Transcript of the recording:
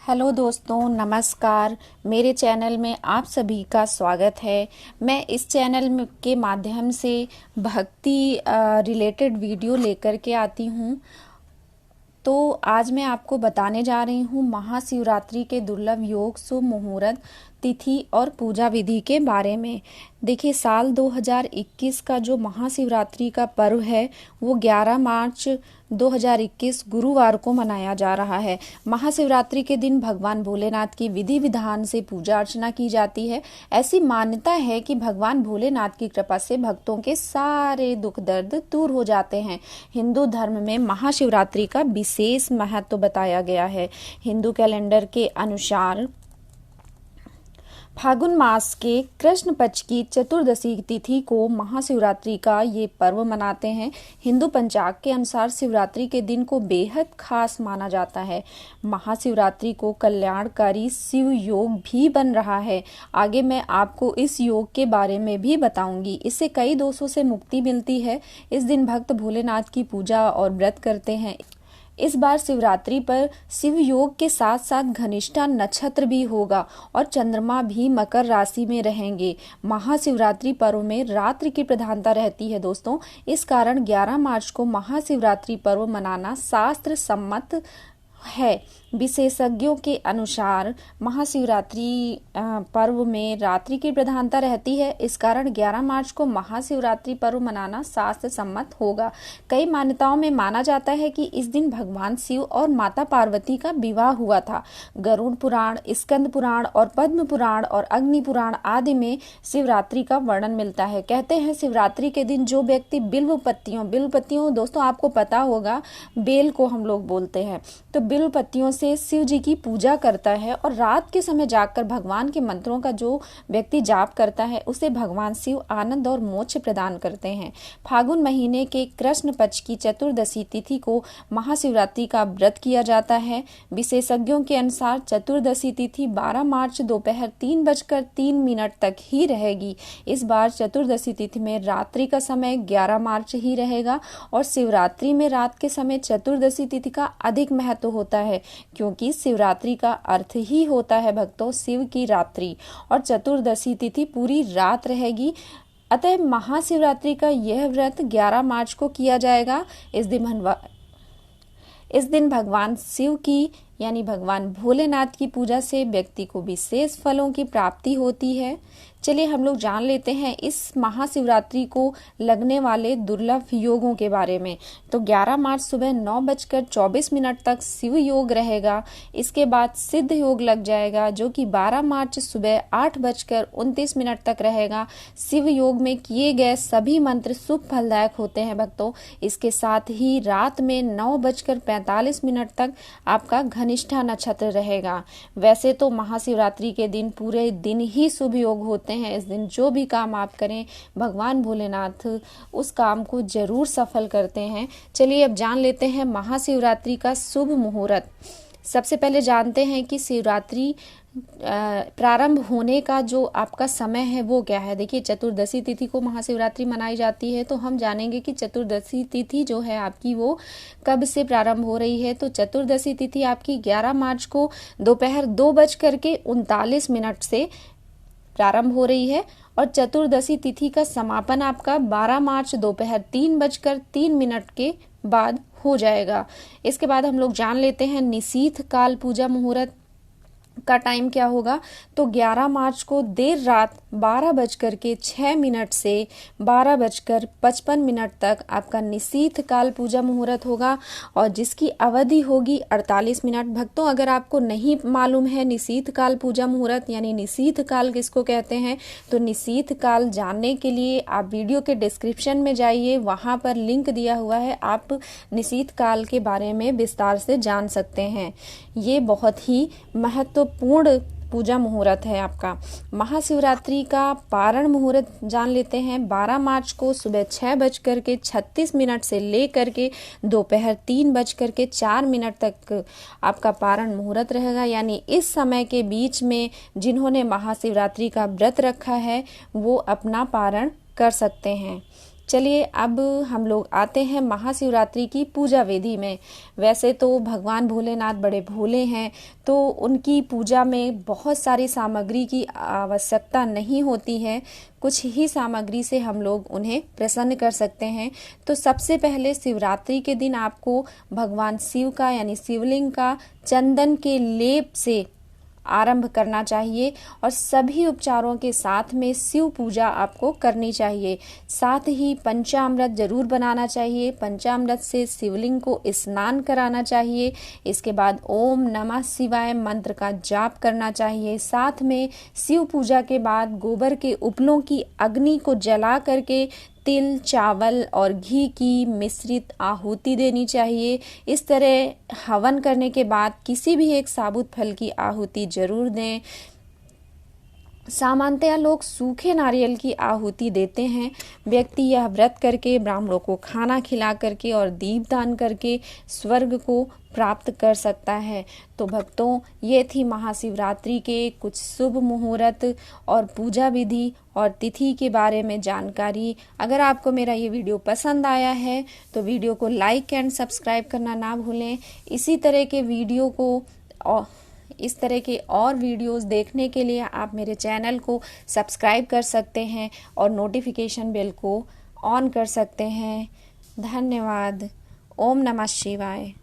Hello दोस्तों, नमस्कार। मेरे चैनल में आप सभी का स्वागत है। मैं इस चैनल के माध्यम से भक्ति रिलेटेड वीडियो लेकर के आती हूँ। तो आज मैं आपको बताने जा रही हूँ महाशिवरात्रि के दुर्लभ योग, शुभ मुहूर्त, तिथि और पूजा विधि के बारे में। देखिए, साल 2021 का जो महाशिवरात्रि का पर्व है वो 11 मार्च 2021 गुरुवार को मनाया जा रहा है। महाशिवरात्रि के दिन भगवान भोलेनाथ की विधि विधान से पूजा अर्चना की जाती है। ऐसी मान्यता है कि भगवान भोलेनाथ की कृपा से भक्तों के सारे दुख दर्द दूर हो जाते हैं। हिंदू धर्म में महाशिवरात्रि का विशेष महत्व बताया गया है। हिंदू कैलेंडर के अनुसार फागुन मास के कृष्ण पक्ष की चतुर्दशी तिथि को महाशिवरात्रि का ये पर्व मनाते हैं। हिंदू पंचांग के अनुसार शिवरात्रि के दिन को बेहद खास माना जाता है। महाशिवरात्रि को कल्याणकारी शिव योग भी बन रहा है। आगे मैं आपको इस योग के बारे में भी बताऊंगी। इससे कई दोषों से मुक्ति मिलती है। इस दिन भक्त भोलेनाथ की पूजा और व्रत करते हैं। इस बार शिवरात्रि पर शिव योग के साथ साथ घनिष्ठा नक्षत्र भी होगा और चंद्रमा भी मकर राशि में रहेंगे। महाशिवरात्रि पर्व में रात्रि की प्रधानता रहती है दोस्तों। इस कारण 11 मार्च को महाशिवरात्रि पर्व मनाना शास्त्र सम्मत है। विशेषज्ञों के अनुसार महाशिवरात्रि पर्व में रात्रि की प्रधानता रहती है। इस कारण 11 मार्च को महाशिवरात्रि पर्व मनाना शास्त्र सम्मत होगा। कई मान्यताओं में माना जाता है कि इस दिन भगवान शिव और माता पार्वती का विवाह हुआ था। गरुड़ पुराण, स्कंद पुराण और पद्म पुराण और अग्नि पुराण आदि में शिवरात्रि का वर्णन मिलता है। कहते हैं शिवरात्रि के दिन जो व्यक्ति बिल्व पत्तियों दोस्तों आपको पता होगा, बेल को हम लोग बोलते हैं, तो बिल्व पत्तियों से शिव जी की पूजा करता है और रात के समय जाकर भगवान के मंत्रों का जो व्यक्ति जाप करता है उसे भगवान शिव आनंद और मोक्ष प्रदान करते हैं। फागुन महीने के कृष्ण पक्ष की चतुर्दशी तिथि को महाशिवरात्रि का व्रत किया जाता है। विशेषज्ञों के अनुसार चतुर्दशी तिथि 12 मार्च दोपहर 3:03 तक ही रहेगी। इस बार चतुर्दशी तिथि में रात्रि का समय 11 मार्च ही रहेगा और शिवरात्रि में रात के समय चतुर्दशी तिथि का अधिक महत्व होता है, क्योंकि शिवरात्रि का अर्थ ही होता है भक्तों शिव की रात्रि, और चतुर्दशी तिथि पूरी रात रहेगी। अतः महाशिवरात्रि का यह व्रत 11 मार्च को किया जाएगा। इस दिन भगवान शिव की यानी भगवान भोलेनाथ की पूजा से व्यक्ति को विशेष फलों की प्राप्ति होती है। चलिए हम लोग जान लेते हैं इस महाशिवरात्रि को लगने वाले दुर्लभ योगों के बारे में। तो 11 मार्च सुबह 9:24 तक शिव योग रहेगा। इसके बाद सिद्ध योग लग जाएगा जो कि 12 मार्च सुबह 8:29 तक रहेगा। शिव योग में किए गए सभी मंत्र शुभ फलदायक होते हैं भक्तों। इसके साथ ही रात में 9:45 तक आपका घनिष्ठा नक्षत्र रहेगा। वैसे तो महाशिवरात्रि के दिन पूरे दिन ही शुभ योग होते हैं। इस दिन जो भी काम आप करें भगवान भोलेनाथ उस काम को जरूर सफल करते हैं। चलिए अब जान लेते हैं महाशिवरात्रि का शुभ मुहूर्त। सबसे पहले जानते हैं कि शिवरात्रि प्रारंभ होने का जो आपका समय है वो क्या है। देखिए, चतुर्दशी तिथि को महाशिवरात्रि मनाई जाती है, तो हम जानेंगे कि चतुर्दशी तिथि जो है आपकी वो कब से प्रारंभ हो रही है। तो चतुर्दशी तिथि आपकी 11 मार्च को दोपहर 2:39 से प्रारंभ हो रही है और चतुर्दशी तिथि का समापन आपका 12 मार्च दोपहर 3:03 के बाद हो जाएगा। इसके बाद हम लोग जान लेते हैं निशीथ काल पूजा मुहूर्त का टाइम क्या होगा। तो 11 मार्च को देर रात 12:06 से 12:55 तक आपका निशीथ काल पूजा मुहूर्त होगा और जिसकी अवधि होगी 48 मिनट। भक्तों, अगर आपको नहीं मालूम है निशीथ काल पूजा मुहूर्त यानी निशीथ काल किसको कहते हैं, तो निशीथ काल जानने के लिए आप वीडियो के डिस्क्रिप्शन में जाइए, वहां पर लिंक दिया हुआ है। आप निशीथ काल के बारे में विस्तार से जान सकते हैं। ये बहुत ही महत्वपूर्ण पूजा मुहूर्त है आपका। महाशिवरात्रि का पारण मुहूर्त जान लेते हैं। 12 मार्च को सुबह 6:36 से लेकर के दोपहर 3:04 तक आपका पारण मुहूर्त रहेगा। यानी इस समय के बीच में जिन्होंने महाशिवरात्रि का व्रत रखा है वो अपना पारण कर सकते हैं। चलिए अब हम लोग आते हैं महाशिवरात्रि की पूजा विधि में। वैसे तो भगवान भोलेनाथ बड़े भोले हैं, तो उनकी पूजा में बहुत सारी सामग्री की आवश्यकता नहीं होती है। कुछ ही सामग्री से हम लोग उन्हें प्रसन्न कर सकते हैं। तो सबसे पहले शिवरात्रि के दिन आपको भगवान शिव का यानी शिवलिंग का चंदन के लेप से आरंभ करना चाहिए और सभी उपचारों के साथ में शिव पूजा आपको करनी चाहिए। साथ ही पंचामृत जरूर बनाना चाहिए। पंचामृत से शिवलिंग को स्नान कराना चाहिए। इसके बाद ओम नमः शिवाय मंत्र का जाप करना चाहिए। साथ में शिव पूजा के बाद गोबर के उपलों की अग्नि को जला करके तिल, चावल और घी की मिश्रित आहुति देनी चाहिए। इस तरह हवन करने के बाद किसी भी एक साबुत फल की आहुति जरूर दें। सामान्यतया लोग सूखे नारियल की आहुति देते हैं। व्यक्ति यह व्रत करके ब्राह्मणों को खाना खिला करके और दीपदान करके स्वर्ग को प्राप्त कर सकता है। तो भक्तों, ये थी महाशिवरात्रि के कुछ शुभ मुहूर्त और पूजा विधि और तिथि के बारे में जानकारी। अगर आपको मेरा ये वीडियो पसंद आया है तो वीडियो को लाइक एंड सब्सक्राइब करना ना भूलें। इसी तरह के और वीडियोस देखने के लिए आप मेरे चैनल को सब्सक्राइब कर सकते हैं और नोटिफिकेशन बेल को ऑन कर सकते हैं। धन्यवाद। ओम नमः शिवाय।